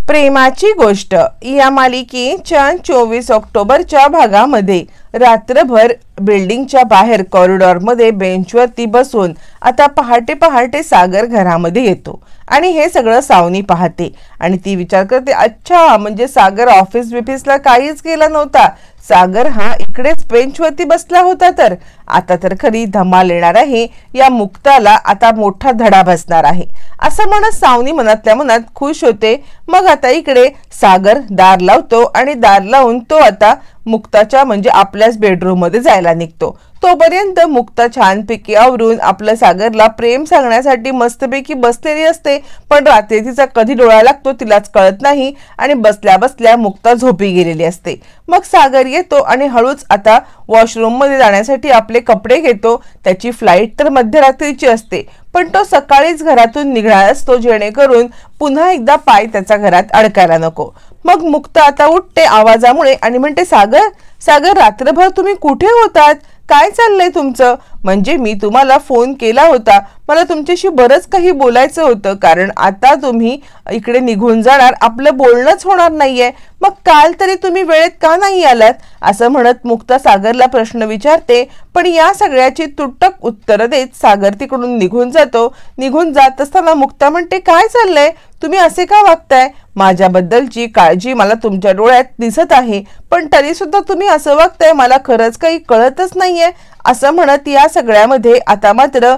प्रेमाची गोष्ट या मालिकेच्या 24 ऑक्टोबरच्या भागामध्ये रात्रभर बिल्डिंगच्या बाहेर कॉरिडॉरमध्ये बेंचवरती बसून आता पहाटे पहाटे सागर घरामध्ये येतो आणि हे सगळं सावनी पाहते आणि ती विचार करते, अच्छा म्हणजे सागर ऑफिसला काहीच गेला नव्हता, सागर हा इकडेच बेंचवरती बसला होता, तर आता तर खरी धमाल येणार आहे, या मुक्ताला आता मोठा धडा बसणार आहे असं म्हणत सावनी मनातल्या मनात खुश होते। मग आता इकडे सागर दार लावतो आणि दार लावून तो आता मुक्ताच्या म्हणजे आपल्याच बेडरूम मध्ये जायला निघतो। तोपर्यंत मुक्ता छानपैकी आवरून आपल्या सागरला प्रेम सांगण्यासाठी मस्तपैकी बसलेली असते, पण रात्री तिचा कधी डोळा लागतो तिलाच कळत नाही आणि बसल्या बसल्या मुक्ता झोपी गेलेली असते। मग सागर येतो आणि हळूच आता वॉशरूम मध्ये जाण्यासाठी आपले कपडे घेतो। त्याची फ्लाईट तर मध्यरात्रीची असते, पण तो सकाळीच घरातून निघणार असतो जेणेकरून पुन्हा एकदा पाय त्याचा घरात अडकायला नको। मग मुक्ता आता उठते आवाजामुळे आणि म्हणते, सागर सागर रात्रभर तुम्ही कुठे होतात, काय चाललंय तुमचं? म्हणजे मी तुम्हाला फोन केला होता, मला तुमच्याशी बरंच काही बोलायचं होतं, कारण आता तुम्ही इकडे निघून जाणार, आपलं बोलणंच होणार नाहीये, मग काल तरी तुम्ही वेळेत का नाही आलात? असं म्हणत मुक्ता सागरला प्रश्न विचारते, पण या सगळ्याची तुटक उत्तर देत सागर तिकडून निघून जातो। निघून जात असताना मुक्ता म्हणते, काय चाललंय, तुम्ही असे का वागताय? माझ्याबद्दलची काळजी मला तुमच्या डोळ्यात दिसत आहे, पण तरी सुद्धा तुम्ही असं वागताय, मला खरंच काही कळतच नाहीये असं म्हणत या सगळ्यामध्ये आता मात्र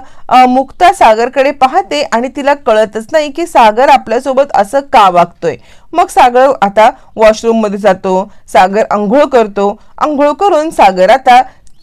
मुक्ता सागरकडे पाहते आणि तिला कळतच नाही की सागर आपल्यासोबत असं का वागतोय। मग सागर आता वॉशरूम मध्ये जातो, सागर अंघोळ करतो, अंघोळ करून सागर आता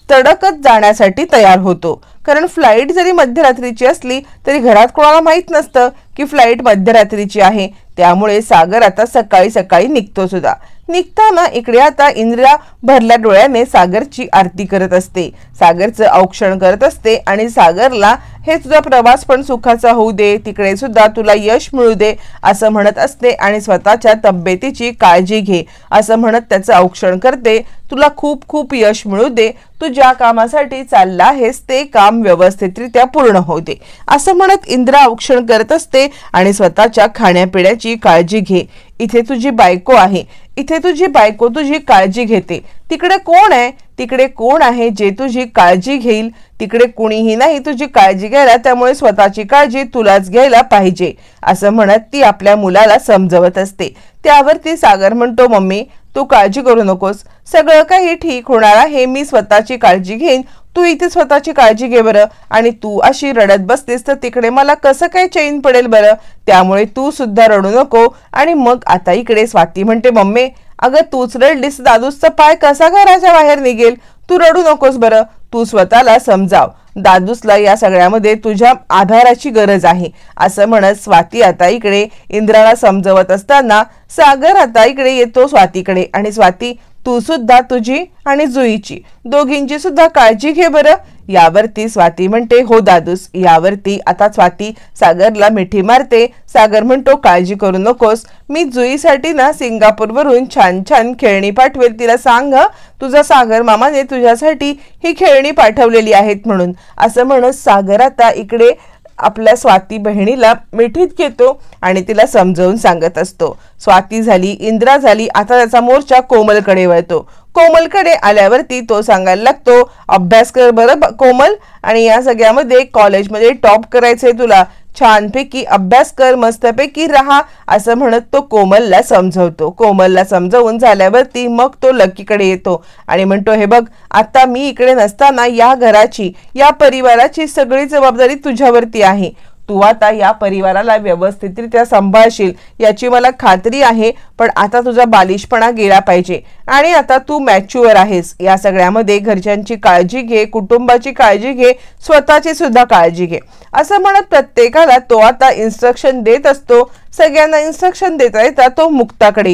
तडकत जाण्यासाठी तयार होतो, कारण फ्लाईट जरी मध्यरात्रीची असली तरी घरात कोणाला माहित नसतं की फ्लाईट मध्यरात्रीची आहे, त्यामुळे सागर आता सकाळी सकाळी निघतो सुद्धा। निघताना इकडे आता इंद्रा भरल्या डोळ्याने सागरची आरती करत असते, सागरचं औक्षण करत असते आणि सागरला हे तुझा प्रवास पण सुखाचा होऊ दे, तिकडे सुद्धा तुला यश मिळू दे असं म्हणत असते आणि स्वतःच्या तब्येतीची काळजी घे असं म्हणत त्याचं औक्षण करते। तुला खूप खूप यश मिळू दे, तू ज्या कामासाठी चालला आहेस ते काम व्यवस्थितरित्या पूर्ण होऊ दे असं म्हणत इंद्रा औक्षण करत असते आणि स्वतःच्या खाण्यापिण्याची काळजी घे, इथे तुझी बायको आहे, इथे तुझी बायको तुझी काळजी घेते, तिकडे कोण आहे, तिकडे कोण आहे जे तुझी काळजी घेईल, तिकडे कुणीही नाही तुझी काळजी घ्यायला, त्यामुळे स्वतःची काळजी तुलाच घ्यायला पाहिजे असं म्हणत ती आपल्या मुलाला समजवत असते। त्यावरती सागर म्हणतो, मम्मी तू काळजी करू नकोस, सगळं काही ठीक होणार आहे, मी स्वतःची काळजी घेईन, तू इथे स्वतःची काळजी घे बरं, आणि तू अशी रडत बसतेस तर तिकडे मला कसं काय चैन पडेल बरं, त्यामुळे तू सुद्धा रडू नको। आणि मग आता इकडे स्वाती म्हणते, मम्मी अगं तूच रडलीस दादूसचा पाय कसा घराच्या बाहेर निघेल, तू रडू नकोस बरं, तू स्वतःला समजाव, दादूसला या सगळ्यामध्ये तुझ्या आधाराची गरज आहे असं म्हणत स्वाती आता इकडे इंद्राला समजवत असताना सागर आता इकडे येतो स्वातीकडे आणि स्वाती तू सुद्धा तुझी आणि जुईची दोघींची सुद्धा काळजी घे बरं। यावरती स्वाती म्हणते, हो दादूस। यावरती आता स्वाती सागरला मिठी मारते। सागर म्हणतो, काळजी करू नकोस, मी जुईसाठी ना सिंगापूरवरून छान छान खेळणी पाठवेल, तिला सांग तुझा सागर मामाने तुझ्यासाठी ही खेळणी पाठवलेली आहेत म्हणून असं म्हणत सागर आता इकडे आपल्या स्वाती बहिणीला मिठीत घेतो आणि तिला समजावून सांगत असतो। स्वाती झाली, इंद्रा झाली, आता त्याचा मोर्चा कोमलकडे वळतो। कोमलकडे आल्यावरती तो सांगायला लागतो, अभ्यास कर बरं कोमल, आणि या सगळ्यामध्ये कॉलेजमध्ये टॉप करायचंय तुला, छानपैकी अभ्यास कर, मस्तपैकी राहा असं म्हणत तो कोमलला समजवतो। कोमलला समजावून झाल्यावरती मग तो लकीकडे येतो आणि म्हणतो, हे बघ आता मी इकडे नसताना या घराची या परिवाराची सगळी जबाबदारी तुझ्यावरती आहे, तू आता या परिवाराला व्यवस्थितरित्या सांभाळशील याची मला खात्री आहे, पण आता तुझा बालिशपणा गेला पाहिजे आणि आता तू मॅच्युअर आहेस, या सगळ्यामध्ये घरच्यांची काळजी घे, कुटुंबाची काळजी घे, स्वतःची सुद्धा काळजी घे असं म्हणत प्रत्येकाला तो आता इन्स्ट्रक्शन देत असतो। सगळ्यांना इन्स्ट्रक्शन देता येता तो मुक्ताकडे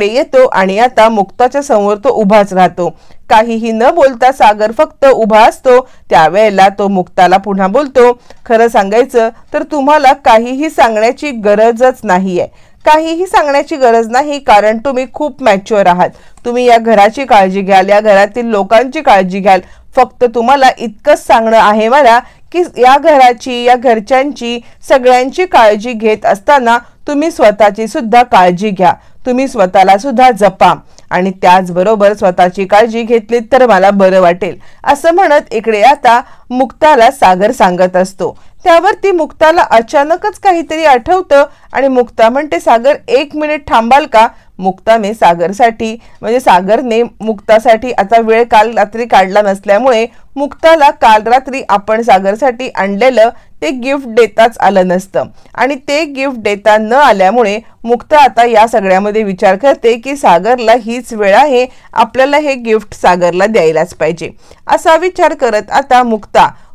येतो आणि आता मुक्ताच्या समोर तो उभाच राहतो। काहीही न बोलता सागर फक्त उभा असतो। त्यावेळेला तो मुक्ताला पुन्हा बोलतो, खरं सांगायचं तर तुम्हाला काहीही सांगण्याची गरजच नाहीये, काहीही सांगण्याची गरज नाही, कारण तुम्ही खूप मॅच्युअर आहात, तुम्ही या घराची काळजी घ्याल, या घरातील लोकांची काळजी घ्याल, फक्त तुम्हाला इतकंच सांगणं आहे मला की या घराची, या घरच्यांची, सगळ्यांची काळजी घेत असताना तुम्ही स्वतःची सुद्धा काळजी घ्या, तुम्ही स्वतःला सुद्धा जपा आणि त्याचबरोबर स्वतःची काळजी घेतली तर मला बरं वाटेल असं म्हणत इकडे आता मुक्ताला सागर सांगत असतो। त्यावरती मुक्ताला अचानकच काहीतरी आठवतं आणि मुक्ता म्हणते, सागर 1 मिनिट थांबाल का? मुक्ताने सागरसाठी म्हणजे सागरने मुक्तासाठी आता वेळ काल रात्री काढला नसल्यामुळे मुक्ताला काल रात्री आपण सागरसाठी आणलेलं ते गिफ्ट देताच आलं नसतं आणि ते गिफ्ट देता न आल्यामुळे मुक्ता आता या सगळ्यामध्ये विचार करते की सागरला हीच वेळ आहे, आपल्याला हे गिफ्ट सागरला द्यायलाच पाहिजे असा विचार करत आता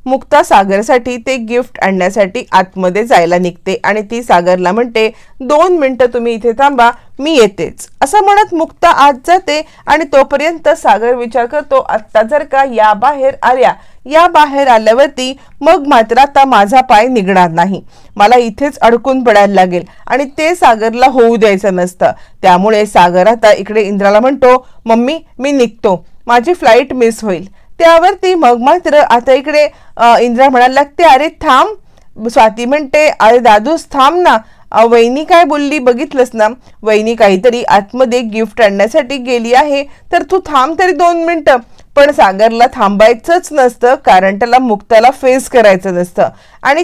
मुक्ता सागरसाठी ते गिफ्ट आणण्यासाठी आतमध्ये जायला निघते आणि ती सागरला म्हणते, 2 मिनिटं तुम्ही इथे थांबा, मी येतेच असं म्हणत मुक्ता आत जाते आणि तोपर्यंत सागर विचार करतो, आता जर का या बाहेर आल्यावरती मग मात्र आता माझा पाय निघणार नाही, मला इथेच अडकून पडायला लागेल आणि ते सागरला होऊ द्यायचं नसतं। त्यामुळे सागर आता इकडे इंद्राला म्हणतो, मम्मी मी निघतो, माझी फ्लाईट मिस होईल। त्यावरती मग मात्र आता इकडे इंद्रा म्हणायला लागते, अरे थांब। स्वाती म्हणते, अरे दादूस थांब ना, वहिनी काय बोलली बघितलंस ना, वहिनी काहीतरी आतमध्ये गिफ्ट आणण्यासाठी गेली आहे, तर तू थांब तरी 2 मिनिटं। पण सागरला थांबायचंच नसतं कारण त्याला मुक्ताला फेस करायचं नसतं आणि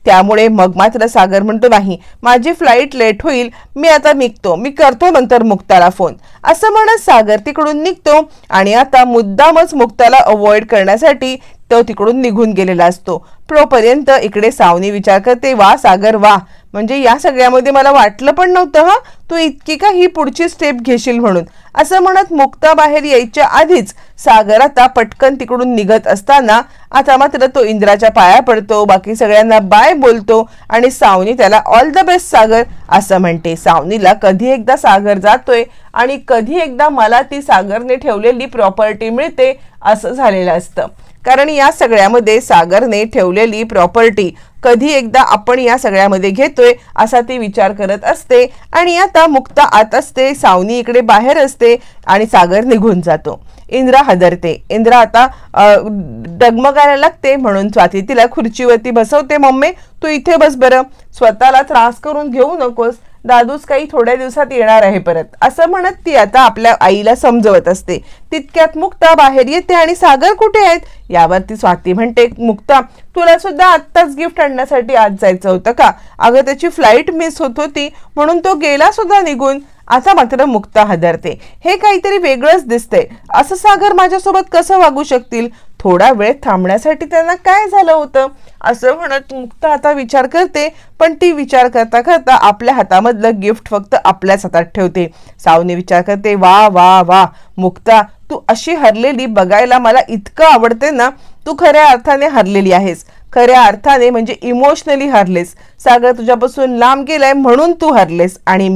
त्यामुळे मग मात्र सागर म्हणतो, नाही माझी फ्लाईट लेट होईल, मी आता निघतो, मी करतो नंतर मुक्ताला फोन असं म्हणत सागर तिकडून निघतो आणि आता मुद्दामच मुक्ताला अवॉइड करण्यासाठी तो तिकडून निघून गेलेला असतो। तोपर्यंत इकडे सावनी विचार करते, वा सागर वा, म्हणजे या सगळ्यामध्ये मला वाटलं पण नव्हतं तू इतकी का ही पुढची स्टेप घेशील म्हणून असं म्हणत मुक्ता बाहेर यायच्या आधीच सागर आता पटकन तिकडून निघत असताना आता मात्र तो इंद्राच्या पाया पडतो, बाकी सगळ्यांना बाय बोलतो आणि सावनी त्याला ऑल द बेस्ट सागर असं म्हणते। सावनीला कधी एकदा सागर जातोय आणि कधी एकदा मला ती सागरने ठेवलेली प्रॉपर्टी मिळते असं झालेलं असतं, कारण या सगळ्यामध्ये सागरने ठेवलेली प्रॉपर्टी कधी एकदा आपण या सगळ्यामध्ये घेतोय असा ती विचार करत असते आणि आता मुक्ता आत असते, सावनी इकडे बाहेर असते आणि सागर निघून जातो। इंद्रा हदरते, इंद्रा आता डगमगायला लागते म्हणून स्वाती तिला खुर्चीवरती बसवते, मम्मी तू इथे बस बरं, स्वतःला त्रास करून घेऊ नकोस, दादूच काही थोड्या दिवसात येणार आहे परत असं म्हणत ती आता आपल्या आईला समजवत असते। तितक्यात मुक्ता बाहेर येते आणि सागर कुठे आहेत यावरती स्वाती म्हणते, मुक्ता तुला सुद्धा आत्ताच गिफ्ट आणण्यासाठी आज जायचं होतं का? अगं त्याची फ्लाईट मिस होत होती म्हणून तो गेला सुद्धा निघून। आता मात्र मुक्ता हदरते, हे काहीतरी वेगळंच दिसतंय, असं सागर माझ्यासोबत कसं वागू शकतील, थोडा वेळ थांबण्यासाठी त्यांना काय झालं होतं असं म्हणत मुक्ता आता विचार करते, पण ती विचार करता करता आपल्या हातामधलं गिफ्ट फक्त आपल्याच हातात ठेवते। सावनी विचार करते, वा वा वा मुक्ता, तू अशी हरलेली बघायला मला इतकं आवडते ना, तू खऱ्या अर्थाने हरलेली आहेस, खऱ्या अर्थाने म्हणजे इमोशनली हरलेस, सागर तुझ्यापासून लांब गेलाय म्हणून तू हरलेस आणि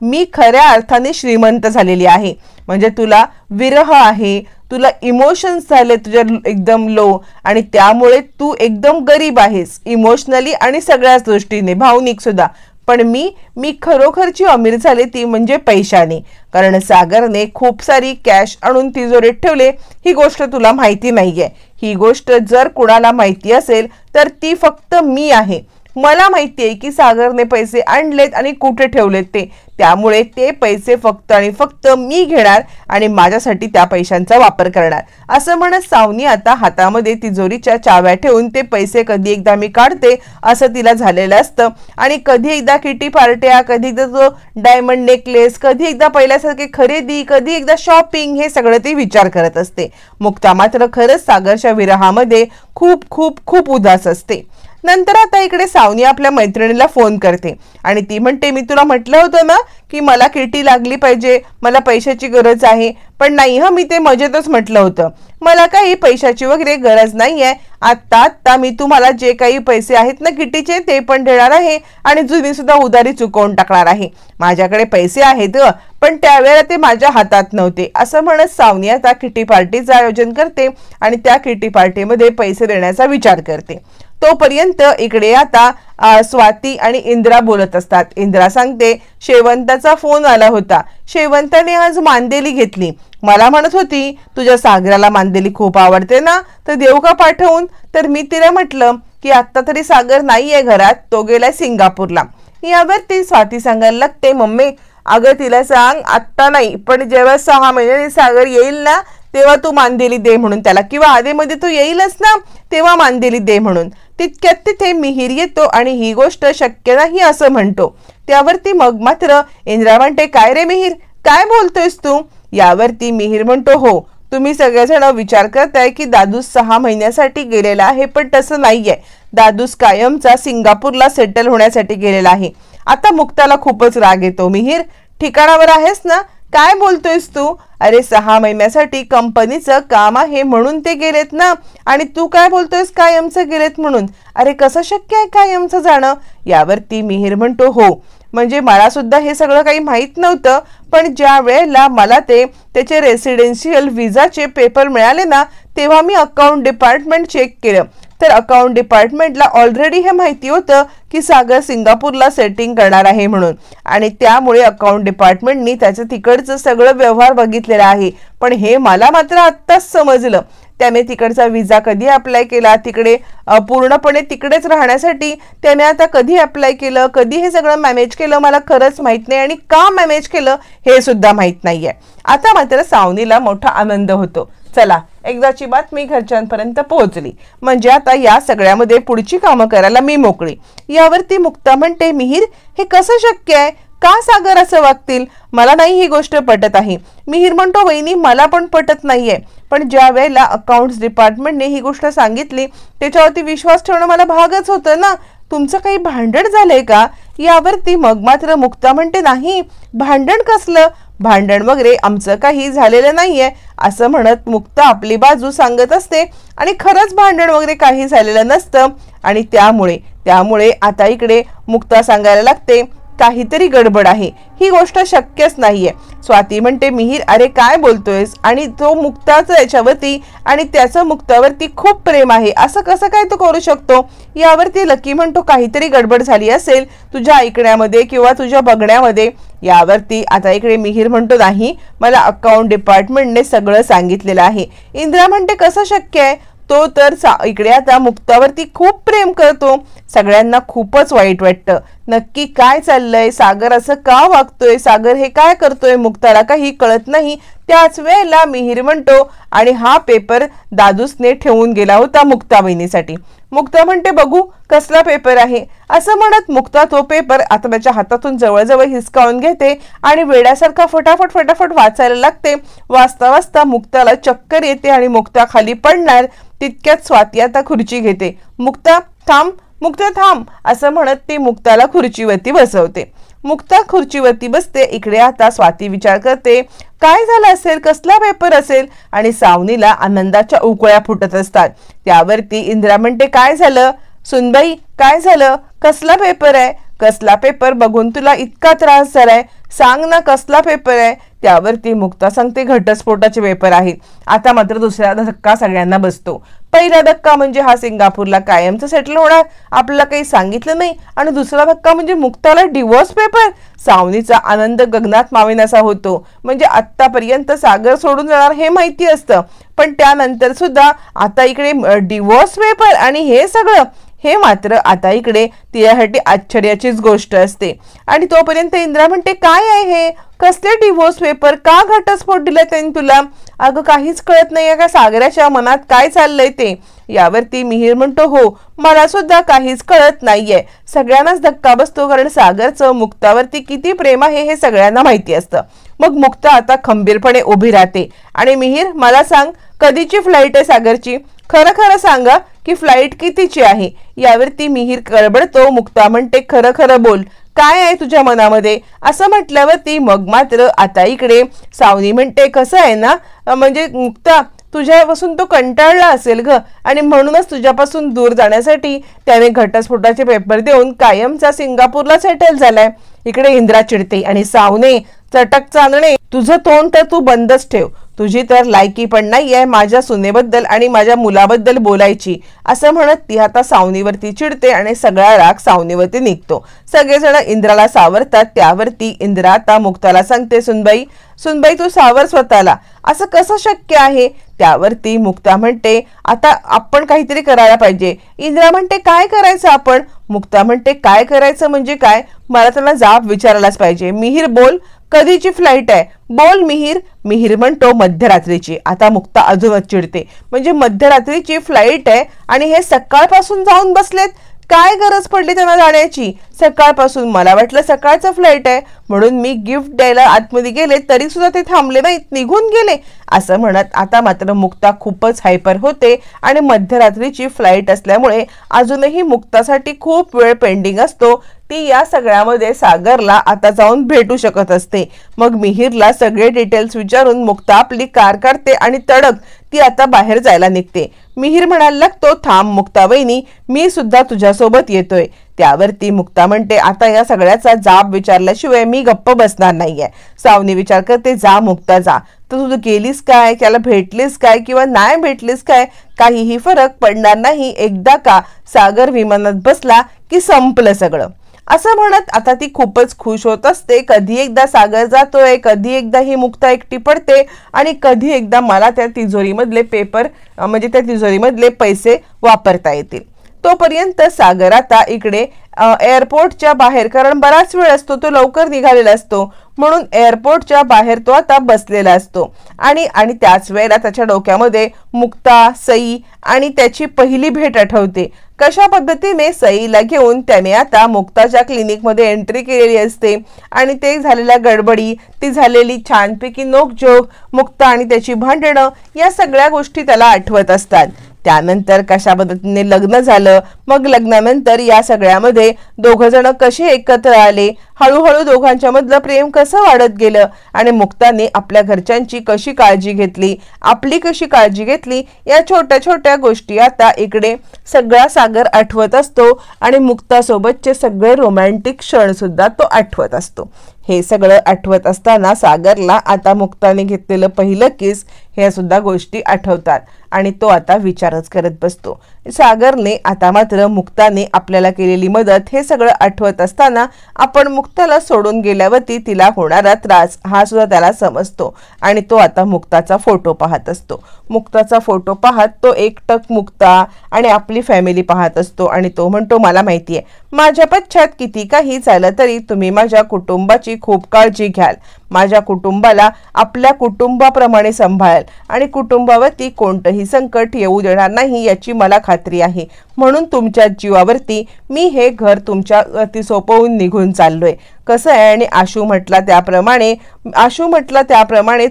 मी खऱ्या अर्थाने श्रीमंत झालेली आहे, म्हणजे तुला विरह आहे, तुला इमोशन्स झाले तुझ्या एकदम लो आणि त्यामुळे तू एकदम गरीब आहेस इमोशनली आणि सगळ्याच दृष्टीने, भावनिक सुद्धा, पण मी खरोखरची अमीर झाले ती म्हणजे पैशाने, कारण सागरने खूप सारी कॅश आणून तिजोरीत ठेवले, ही गोष्ट तुला माहिती नाहीये, ही गोष्ट जर कुणाला माहिती असेल तर ती फक्त मी आहे, मला माहिती आहे की सागरने पैसे आणलेत आणि कुठे ठेवलेत ते, त्यामुळे ते पैसे फक्त आणि फक्त मी घेणार आणि माझ्यासाठी त्या पैशांचा वापर करणार असं म्हणत सावनी आता हातामध्ये तिजोरीच्या चाव्या ठेवून ते पैसे कधी एकदा मी काढते असं तिला झालेलं असतं आणि कधी एकदा किटी पार्ट्या, कधी एकदा जो डायमंड नेकलेस, कधी एकदा पहिल्यासारखे खरेदी, कधी एकदा शॉपिंग, हे सगळं ती विचार करत असते। मुक्ता मात्र खरंच सागरच्या विरहामध्ये खूप खूप खूप उदास असते। नंतर आता इकडे सावनी आपल्या मैत्रिणीला फोन करते आणि ती म्हणते, मी तुला म्हटलं होतं ना की मला किटी लागली पाहिजे, मला पैशाची गरज आहे, पण नाही मी ते मजेतच म्हटलं होतं, मला काही पैशाची वगैरे गरज नाहीये, आत्ता मी तुम्हाला जे काही पैसे आहेत ना किटीचे ते पण देणार आहे आणि जुनी सुद्धा उधारी चुकवून टाकणार आहे, माझ्याकडे पैसे आहेत पण त्यावेळेला ते माझ्या हातात नव्हते असं म्हणत सावनी आता किटी पार्टीचं आयोजन करते आणि त्या किटी पार्टीमध्ये पैसे देण्याचा विचार करते। तोपर्यंत इकडे आता स्वाती आणि इंद्रा बोलत असतात. इंद्रा सांगते, शेवंताचा फोन आला होता. शेवंताने आज मांदेली घेतली. मला म्हणत होती तुझ्या सागराला मांदेली खूप आवडते ना, तर देऊ का पाठवून. तर मी तिला म्हटलं की आता तरी सागर नाहीये घरात, तो गेलाय सिंगापूरला. यावरती स्वाती सांगायला लागते, मम्मी अगं तिला सांग आत्ता नाही, पण जेव्हा 6 महिन्याने सागर येईल ना तेव्हा तू मांदेली दे म्हणून त्याला, किंवा आधीमध्ये तू येईलच ना तेव्हा मांदेली दे म्हणून. तितक्यात तिथे मिहीर येतो आणि ही गोष्ट शक्य नाही असं म्हणतो. त्यावरती मग मात्र इंद्रा म्हणते, काय रे मिहीर, काय बोलतोयस तू. यावरती मिहीर म्हणतो, हो तुम्ही सगळेजण विचार करताय की दादूस 6 महिन्यासाठी गेलेला आहे, पण तसं नाहीये. दादूस कायमचा सिंगापूरला सेटल होण्यासाठी गेलेला आहे. आता मुक्ताला खूपच राग येतो. मिहीर ठिकाणावर आहेस ना, काय बोलतोयस तू. अरे 6 महिन्यासाठी कंपनीचं काम आहे म्हणून ते गेलेत ना, आणि तू काय बोलतोयस कायमचं गेलेत म्हणून. अरे कसं शक्य आहे कायमचं जाणं. यावरती मिहीर म्हणतो, हो म्हणजे मला सुद्धा हे सगळं काही माहित नव्हतं, पण ज्या वेळेला मला त्याचे रेसिडेन्शियल विजाचे पेपर मिळाले ना तेव्हा मी अकाउंट डिपार्टमेंट चेक केलं, तर अकाउंट डिपार्टमेंटला ऑलरेडी हे माहिती होतं की सागर सिंगापूरला सेटिंग करणार आहे म्हणून, आणि त्यामुळे अकाउंट डिपार्टमेंटनी त्याचं तिकडचं सगळं व्यवहार बघितलेला आहे. पण हे मला मात्र आत्ताच समजलं. त्याने तिकडचा विजा कधी अप्लाय केला, तिकडे पूर्णपणे तिकडेच राहण्यासाठी त्याने आता कधी अप्लाय केलं, कधी हे सगळं मॅनेज केलं मला खरंच माहित नाही, आणि का मॅनेज केलं हे सुद्धा माहित नाहीये. आता मात्र सावनीला मोठा आनंद होतो. चला एकदाची बातमी घरच्यांपर्यंत पोहोचली, म्हणजे आता या सगळ्यामध्ये पुढची कामं करायला मी मोकळी. यावरती मुक्ता म्हणते, मिहीर हे कसं शक्य आहे, का सागर असं वागतील, मला नाही ही गोष्ट पटत आहे. मिहीर म्हणतो, वहिनी मला पण पटत नाहीये, पण ज्या वेळेला अकाउंट्स डिपार्टमेंटने ही गोष्ट सांगितली त्याच्यावरती विश्वास ठेवणं मला भागच होतं ना. तुमचं काही भांडण झालंय का. यावरती मग मात्र मुक्ता म्हणते, नाही भांडण कसलं, भांडण वगैरे आमचं काही झालेलं नाहीये असं म्हणत मुक्ता आपली बाजू सांगत असते, आणि खरंच भांडण वगैरे काही झालेलं नसतं. आणि त्यामुळे आता इकडे मुक्ता सांगायला लागते, काहीतरी गडबड आहे, ही गोष्ट शक्यच नाहीये. स्वाती म्हणते, मिहीर अरे काय बोलतोयस, आणि तो मुक्ताचं याच्यावरती आणि त्याचं मुक्तावरती खूप प्रेम आहे, असं कसं काय तो करू शकतो. यावरती लकी म्हणतो, काहीतरी गडबड झाली असेल तुझ्या ऐकण्यामध्ये किंवा तुझ्या बघण्यामध्ये. यावरती आता इकडे मिहीर म्हणतो, नाही मला अकाउंट डिपार्टमेंटने सगळं सांगितलेलं आहे. इंद्रा म्हणते, कसं शक्य आहे, तो तर इकडे आता मुक्तावरती खूप प्रेम करतो. सगळ्यांना खूपच वाईट वाटतं, नक्की काय चाललंय, सागर असं का वागतोय, सागर हे काय करतोय, मुक्ताला काही कळत नाही. त्याच वेळेला मिहीर म्हणतो, आणि हा पेपर दादूसने ठेवून गेला होता मुक्ता बहिणीसाठी. मुक्ता म्हणते, बघू कसला पेपर आहे. असं म्हणत मुक्ता तो पेपर आता त्याच्या हातातून जवळजवळ हिसकावून घेते आणि वेड्यासारखा फटाफट वाचायला लागते. वाचता वाचता मुक्ताला चक्कर येते आणि मुक्ता खाली पडणार. तितक्यात स्वाती आता खुर्ची घेते. मुक्ता थांब असं म्हणत ती मुक्ताला खुर्चीवरती बसवते. मुक्ता खुर्चीवरती बसते. इकडे आता स्वाती विचार करते, काय झालं असेल, कसला पेपर असेल, आणि सावनीला आनंदाच्या उकळ्या फुटत असतात. त्यावरती इंद्रा म्हणते, काय झालं सुनबाई, काय झालं, कसला पेपर आहे, कसला पेपर बघून तुला इतका त्रास झालाय, सांग ना कसला पेपर आहे. त्यावरती मुक्ता सांगते, घटस्फोटाचे पेपर आहे. आता मात्र दुसरा धक्का सगळ्यांना बसतो. पहिला धक्का म्हणजे हा सिंगापूरला कायमचं सेटल होणार, आपल्याला काही सांगितलं नाही, आणि दुसरा धक्का म्हणजे मुक्ताला डिवोर्स पेपर. सावनीचा आनंद गगनात मावेनासा होतो. म्हणजे आतापर्यंत सागर सोडून जाणार हे माहिती असतं, पण त्यानंतर सुद्धा आता इकडे डिवोर्स पेपर आणि हे सगळं, हे मात्र आता इकडे तिच्यासाठी आश्चर्याचीच गोष्ट असते. आणि तोपर्यंत इंद्रा म्हणते, काय आहे हे, कसले डिवोर्स पेपर, का घटस्फोट दिला त्यांनी तुला. अगं काहीच कळत नाहीये का सागराच्या मनात काय चाललंय ते. यावरती मिहीर म्हणतो, हो मला सुद्धा काहीच कळत नाहीये. सगळ्यांनाच धक्का बसतो, कारण सागरचं मुक्तावरती किती प्रेम आहे हे सगळ्यांना माहिती असतं. मग मुक्ता आता खंबीरपणे उभी राहते, आणि मिहीर मला सांग कधीची फ्लाईट आहे सागरची, खरं सांगा की फ्लाईट कितीची आहे. यावरती मिहीर कळबळतो. मुक्ता म्हणते, खरं बोल, काय आहे तुझ्या मनामध्ये. असं म्हटल्यावरती मग मात्र आता इकडे सावनी म्हणते, कसं आहे ना, म्हणजे मुक्ता तुझ्यापासून तो कंटाळला असेल ग, आणि म्हणूनच तुझ्यापासून दूर जाण्यासाठी त्याने घटस्फोटाचे पेपर देऊन कायमचा सिंगापूरला सेटल झालाय. इकडे इंद्रा चिडते, आणि सावने चटक चांदणे, तुझं तोंड तर तू बंदच ठेव, तुझी तर लायकी पण नाहीये माझ्या सुनेबद्दल आणि माझ्या मुलाबद्दल बोलायची, असं म्हणत ती आता सावनीवरती चिडते आणि सगळा राग सावनीवरती निघतो. सगळेजण इंद्राला सावरतात. त्यावरती इंद्रा आता मुक्ताला सांगते, सुनबाई सुनबाई तू सावर स्वतःला, असं कसं शक्य आहे? त्यावरती मुक्ता म्हणते, आता आपण काहीतरी करायला पाहिजे. इंद्रा म्हणते, काय करायचं आपण? मुक्ता म्हणते, काय करायचं म्हणजे काय? मला त्यांना जाब विचारायलाच पाहिजे. मिहीर बोल, कधीची फ्लाईट आहे? बोल मिहीर. मिहीर म्हणतो, मध्यरात्रीची. आता मुक्ता अजूनच चिडते, म्हणजे मध्यरात्रीची फ्लाईट आहे आणि हे सकाळपासून जाऊन बसलेत. काय गरज पडली त्यांना जाण्याची? सकाळपासून मला वाटलं सकाळचं फ्लाईट आहे म्हणून मी गिफ्ट द्यायला आतमध्ये गेले तरी सुद्धा ते थांबले नाहीत, निघून गेले, असं म्हणत आता मात्र मुक्ता खूपच हायपर होते. आणि मध्यरात्रीची फ्लाईट असल्यामुळे अजूनही मुक्तासाठी खूप वेळ पेंडिंग असतो. ती या सगळ्यामध्ये सागरला आता जाऊन भेटू शकत असते. मग मिहीरला सगळे डिटेल्स विचारून मुक्ता आपली कार काढते आणि तडक ती आता बाहेर जायला निघते. मिहीर म्हणायला लागतो, थांब मुक्ता वहिनी, मी सुद्धा तुझ्यासोबत येतोय. त्यावरती मुक्ता म्हणते, आता या सगळ्याचा जाब विचारल्याशिवाय मी गप्प बसणार नाहीये. सावनी विचार करते, जा मुक्ता जा. तर तू गेलीस काय, त्याला भेटलीस काय किंवा नाही भेटलीस काय, काहीही फरक पडणार नाही. एकदा का सागर विमानात बसला की संपलं सगळं, असं म्हणत आता ती खूपच खुश होत असते. कधी एकदा सागर जातोय, कधी एकदा ही मुक्ता एकटी पडते आणि कधी एकदा मला त्या तिजोरीमधले पेपर म्हणजे त्या तिजोरीमधले पैसे वापरता येतील. तोपर्यंत सागर आता इकडे एअरपोर्टच्या बाहेर, कारण बराच वेळ असतो तो लवकर निघालेला असतो म्हणून एअरपोर्टच्या बाहेर तो आता बसलेला असतो. आणि त्याच वेळेला त्याच्या डोक्यामध्ये मुक्ता, सई आणि त्याची पहिली भेट आठवते. कशा पद्धतीने सईला घेऊन त्याने आता मुक्ताच्या क्लिनिकमध्ये एंट्री केलेली असते आणि ते झालेल्या गडबडी, ती झालेली छानपैकी नोकझोक, मुक्ता आणि त्याची भांडणं, या सगळ्या गोष्टी त्याला आठवत असतात. त्यानंतर कशा पद्धतीने लग्न झालं, मग लग्नानंतर या सगळ्यामध्ये दोघ जण कसे एकत्र आले, हळूहळू दोघांच्या मधलं प्रेम कसं वाढत गेलं आणि मुक्ताने आपल्या घरच्यांची कशी काळजी घेतली, आपली कशी काळजी घेतली, या छोट्या छोट्या गोष्टी आता इकडे सगळा सागर आठवत असतो आणि मुक्तासोबतचे सगळे रोमॅन्टिक क्षण सुद्धा तो आठवत असतो. हे सगळं आठवत असताना सागरला आता मुक्ताने घेतलेलं पहिलं किस हे सुद्धा गोष्टी आठवतात आणि तो आता विचारच करत बसतो. सागरने आता मात्र मुक्ताने आपल्याला केलेली मदत हे सगळं आठवत असताना आपण मुक्ताला सोडून गेल्यावरती तिला होणारा त्रास हा सुद्धा त्याला समजतो आणि तो आता मुक्ताचा फोटो पाहत असतो. मुक्ताचा फोटो पाहत तो एकटक मुक्ता आणि आपली फॅमिली पाहत असतो आणि तो म्हणतो, मला माहितीये माझ्या पश्चात किती काही झालं तरी तुम्ही माझ्या कुटुंबाची खूप काळजी घ्याल, माझ्या कुटुंबाला आपल्या कुटुंबाप्रमाणे सांभाळाल आणि कुटुंबावरती कोणतंही संकट येऊ देणार नाही याची मला खात्री आहे. म्हणून तुमच्या जीवावरती मी हे घर तुमच्यावरती सोपवून निघून चाललोय. कसं आहे, आणि आशू म्हटला त्याप्रमाणे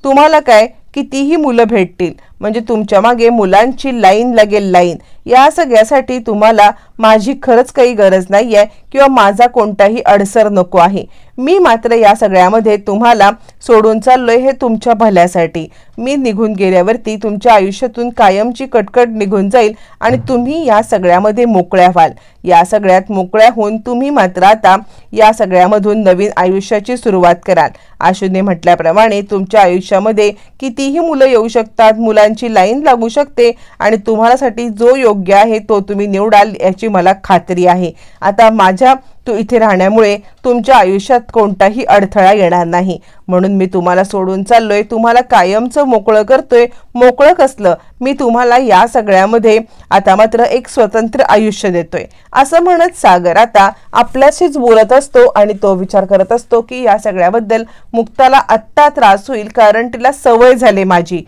तुम्हाला काय कितीही मुलं भेटतील, म्हणजे तुमच्या मागे मुलांची लाईन लागेल, लाईन. या सगळ्यासाठी तुम्हाला माझी खरंच काही गरज नाहीये किंवा माझा कोणताही अडसर नको आहे. मी मात्र या सगळ्यामध्ये तुम्हाला सोडून चाललोय हे तुमच्या भल्यासाठी. मी निघून गेल्यावरती तुमच्या आयुष्यातून कायमची कटकट निघून जाईल आणि तुम्ही या सगळ्यामध्ये मोकळ्या व्हाल. या सगळ्यात मोकळ्या होऊन तुम्ही मात्र आता या सगळ्यामधून नवीन आयुष्याची सुरुवात कराल. आशूने म्हटल्याप्रमाणे तुमच्या आयुष्यामध्ये कितीही मुलं येऊ शकतात, मुलांची लाईन लागू शकते आणि तुम्हालासाठी जो योग्य आहे तो तुम्ही निवडाल याची मला खात्री आहे. आता माझ्या इथे राहण्यामुळे तुमच्या आयुष्यात कोणताही अडथळा येणार नाही, म्हणून मी तुम्हाला सोडून चाललोय, तुम्हाला कायमचं मोकळं करतोय. मोकळं कसलं, मी तुम्हाला या सगळ्यामध्ये आता मात्र एक स्वतंत्र आयुष्य देतोय, असं म्हणत सागर आता आपल्याशीच बोलत असतो आणि तो विचार करत असतो की या सगळ्याबद्दल मुक्ताला आत्ता त्रास होईल कारण तिला सवय झाली माझी,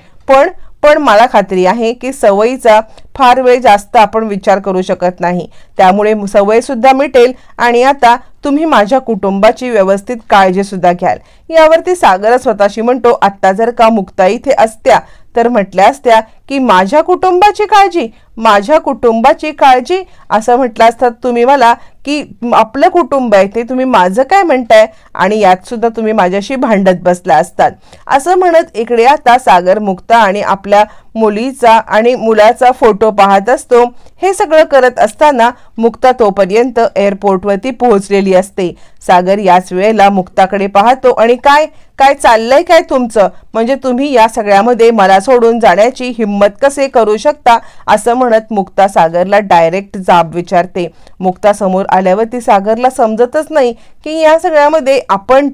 पण मला खात्री आहे की सवयीचा फार वेळ जास्त आपण विचार करू शकत नाही, त्यामुळे सवय सुद्धा मिटेल आणि आता तुम्ही माझ्या कुटुंबाची व्यवस्थित काळजी सुद्धा घ्याल. यावरती सागर स्वतःशी म्हणतो, आत्ता जर का मुक्ता इथे असत्या तर म्हटल्या असत्या की माझ्या कुटुंबाची काळजी, माझ्या कुटुंबाची काळजी असं म्हटलं असतात तुम्ही मला की आपलं कुटुंब आहे ते तुम्ही माझं काय म्हणताय आणि यात सुद्धा तुम्ही माझ्याशी भांडत बसला असतात असं म्हणत इकडे आता सागर मुक्ता आणि आपल्या मुलीचा आणि मुलाचा फोटो पाहत असतो। हे सगळं करत असताना मुक्ता तोपर्यंत एअरपोर्टवरती पोहोचलेली असते। सागर याच वेळेला मुक्ताकडे पाहतो आणि काय काय चाललंय काय तुमचं, म्हणजे तुम्ही या सगळ्यामध्ये मला सोडून जाण्याची हिम्मत कसे करू शकता असं म्हणत मुक्ता सागरला डायरेक्ट जाब विचारते। मुक्ता समोर आल्यावरती सागरला समजतच नाही की या सगळ्यामध्ये आपण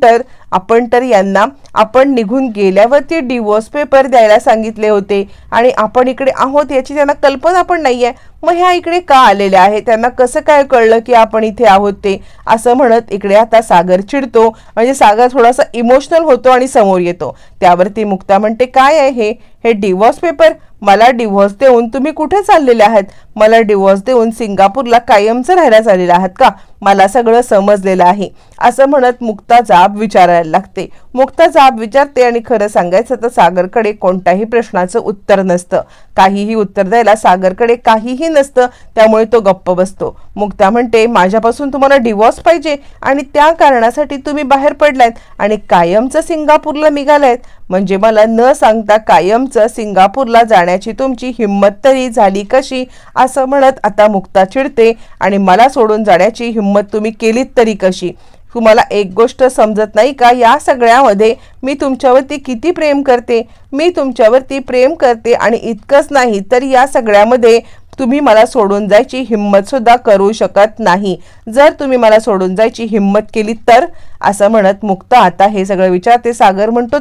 तर यांना आपण निघून गेल्यावरती डिवोर्स पेपर द्यायला सांगितले होते आणि आपण इकडे आहोत याची त्यांना कल्पना पण नाहीये, मग ह्या इकडे का आलेल्या आहे, त्यांना कसं काय कळलं की आपण इथे आहोत ते असं म्हणत इकडे आता सागर चिडतो। म्हणजे सागर थोडासा इमोशनल होतो आणि समोर येतो। त्यावरती मुक्ता म्हणते काय आहे हे डिवोर्स पेपर, मला डिवोर्स देऊन तुम्ही कुठे चाललेले आहात, मला डिवोर्स देऊन सिंगापूरला कायमचं राहायला चाललेले आहात का, मला सगळं समजलेलं आहे असं म्हणत मुक्ता जाब विचारायला लागते। मुक्ता जाब विचारते आणि खरं सांगायचं तर सागरकडे कोणत्याही प्रश्नाचं उत्तर नसतं, काहीही उत्तर द्यायला सागरकडे काहीही नसतं, त्यामुळे तो गप्प बसतो। मुक्ता म्हणते माझ्यापासून तुम्हाला डिवोर्स पाहिजे आणि त्या कारणासाठी तुम्ही बाहेर पडलायत आणि कायमचं सिंगापूरला निघालायत, म्हणजे मला न सांगता कायमचं सिंगापूरला जाण्याची तुमची हिम्मत तरी झाली कशी असं म्हणत आता मुक्ता चिडते आणि मला सोडून जाण्याची हिम्मत तुम्ही केलीत तरी कशी, तुम्हाला एक गोष्ट समजत नाही का या सगळ्यामध्ये मी तुमच्यावरती किती प्रेम करते, मी तुमच्यावरती प्रेम करते आणि इतकंच नाही तर या सगळ्यामध्ये तुम्ही मला सोडून जायची हिम्मत सुद्धा करू शकत नाही, जर तुम्ही मला सोडून जायची हिम्मत केली तर असं म्हणत मुक्ता आता हे सगळं विचारते। सागर म्हणतो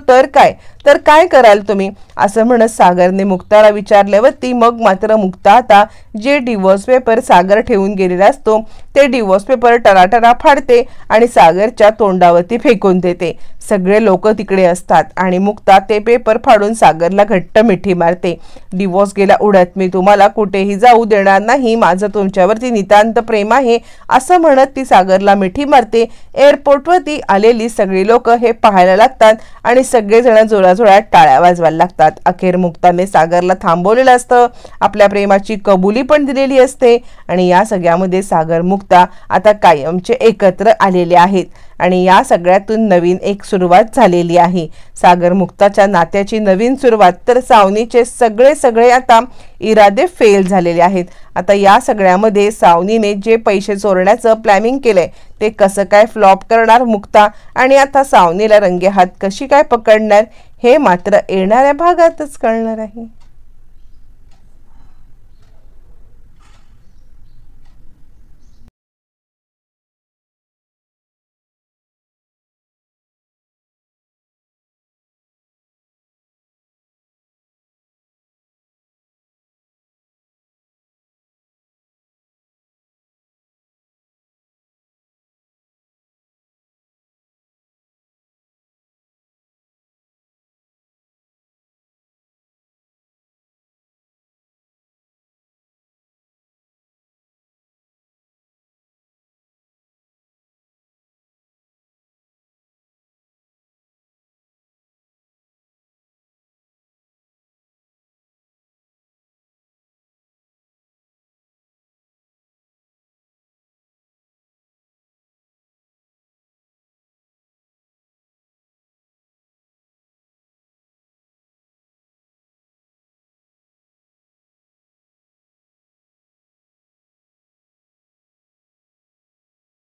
तर काय कराल तुम्ही असं म्हणत सागरने मुक्ताला विचारल्यावरती मग मात्र मुक्ता आता जे डिवोर्स पेपर सागर ठेवून गेलेला असतो ते डिवोर्स पेपर टराटरा फाडते आणि सागरच्या तोंडावरती फेकून देते। सगळे लोक तिकडे असतात आणि मुक्ता ते पेपर फाडून सागरला घट्ट मिठी मारते। डिवोर्स गेला उडत, मी तुम्हाला कुठेही जाऊ देणार नाही, माझं तुमच्यावरती नितांत प्रेम आहे असं म्हणत ती सागरला मिठी मारते। एअरपोर्टवरती आलेली सगळी लोक हे पाहायला लागतात आणि सगळेजण जोराजोरात टाळ्या वाजवायला लागतात। अखेर मुक्ताने सागरला थांबवलेलं असतं, आपल्या प्रेमाची कबुली पण दिलेली असते आणि या सगळ्यामध्ये सागर मुक्ता आता कायमचे एकत्र आलेले आहेत आणि या सगळ्यातून नवीन एक सुरुवात झालेली आहे। सागर मुक्ताच्या नात्याची नवीन सुरुवात, तर सावनीचे सगळे आता इरादे फेल झालेले आहेत। आता या सगळ्यामध्ये सावनीने जे पैसे चोरण्याचं प्लॅनिंग केलंय ते कसं काय फ्लॉप करणार मुक्ता आणि आता सावनीला रंगेहात कशी काय पकडणार हे मात्र येणाऱ्या भागातच कळणार आहे।